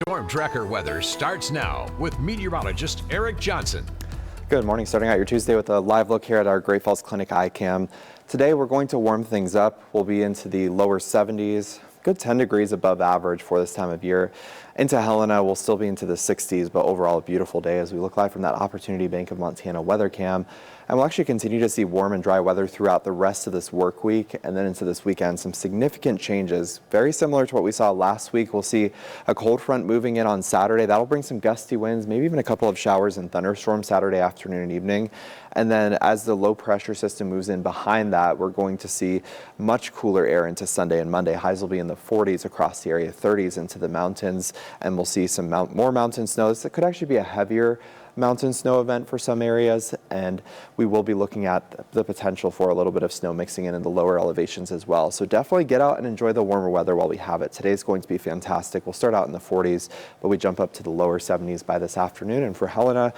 Storm Tracker weather starts now with meteorologist Eric Johnson. Good morning. Starting out your Tuesday with a live look here at our Great Falls Clinic iCam. Today we're going to warm things up. We'll be into the lower 70s, good 10 degrees above average for this time of year. Into Helena, we'll still be into the 60s, but overall a beautiful day as we look live from that Opportunity Bank of Montana weather cam. And we'll actually continue to see warm and dry weather throughout the rest of this work week and then into this weekend. Some significant changes, very similar to what we saw last week. We'll see a cold front moving in on Saturday. That'll bring some gusty winds, maybe even a couple of showers and thunderstorms Saturday afternoon and evening. And then as the low pressure system moves in behind that, we're going to see much cooler air into Sunday and Monday. Highs will be in the 40s across the area, 30s into the mountains, and we'll see some more mountain snow. This could actually be a heavier mountain snow event for some areas, and we will be looking at the potential for a little bit of snow mixing in the lower elevations as well. So definitely get out and enjoy the warmer weather while we have it. Today's going to be fantastic. We'll start out in the 40s, but we jump up to the lower 70s by this afternoon. And for Helena,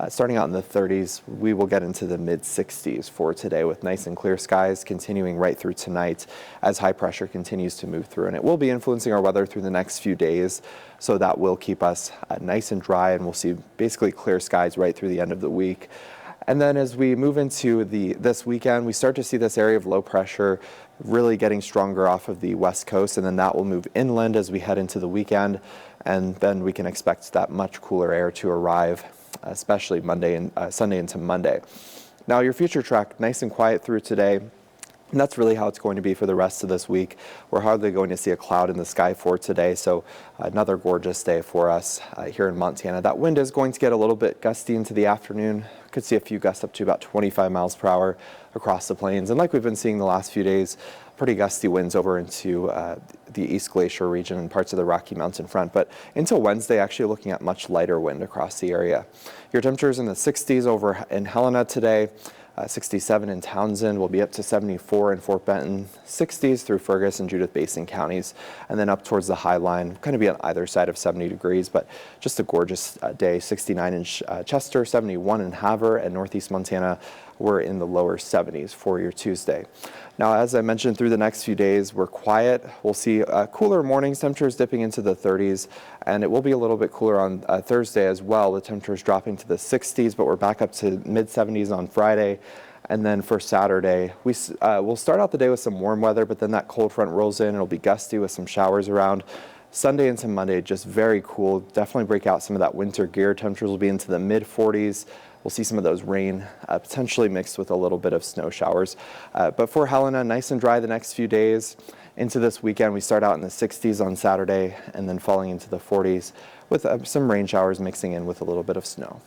starting out in the 30s, we will get into the mid 60s for today with nice and clear skies continuing right through tonight as high pressure continues to move through. And it will be influencing our weather through the next few days. So that will keep us nice and dry, and we'll see basically clear skies right through the end of the week. And then as we move into this weekend, we start to see this area of low pressure really getting stronger off of the west coast, and then that will move inland as we head into the weekend. And then we can expect that much cooler air to arrive, especially Monday and Sunday into Monday. Now your future track, nice and quiet through today. And that's really how it's going to be for the rest of this week. We're hardly going to see a cloud in the sky for today, so another gorgeous day for us here in Montana. That wind is going to get a little bit gusty into the afternoon. Could see a few gusts up to about 25 miles per hour across the plains. And like we've been seeing the last few days, pretty gusty winds over into the East Glacier region and parts of the Rocky Mountain front. But until Wednesday, actually looking at much lighter wind across the area. Your temperatures in the 60s over in Helena today. 67 in Townsend, will be up to 74 in Fort Benton, 60s through Fergus and Judith Basin counties, and then up towards the High Line, kind of be on either side of 70 degrees, but just a gorgeous day. 69 in Chester, 71 in Havre, and Northeast Montana, we're in the lower 70s for your Tuesday. Now, as I mentioned, through the next few days, we're quiet. We'll see cooler mornings, temperatures dipping into the 30s, and it will be a little bit cooler on Thursday as well, with temperatures dropping to the 60s, but we're back up to mid 70s on Friday. And then for Saturday, we'll start out the day with some warm weather, but then that cold front rolls in. It'll be gusty with some showers around. Sunday into Monday, just very cool. Definitely break out some of that winter gear. Temperatures will be into the mid 40s. We'll see some of those rain, potentially mixed with a little bit of snow showers. But for Helena, nice and dry the next few days. Into this weekend, we start out in the 60s on Saturday and then falling into the 40s with some rain showers mixing in with a little bit of snow.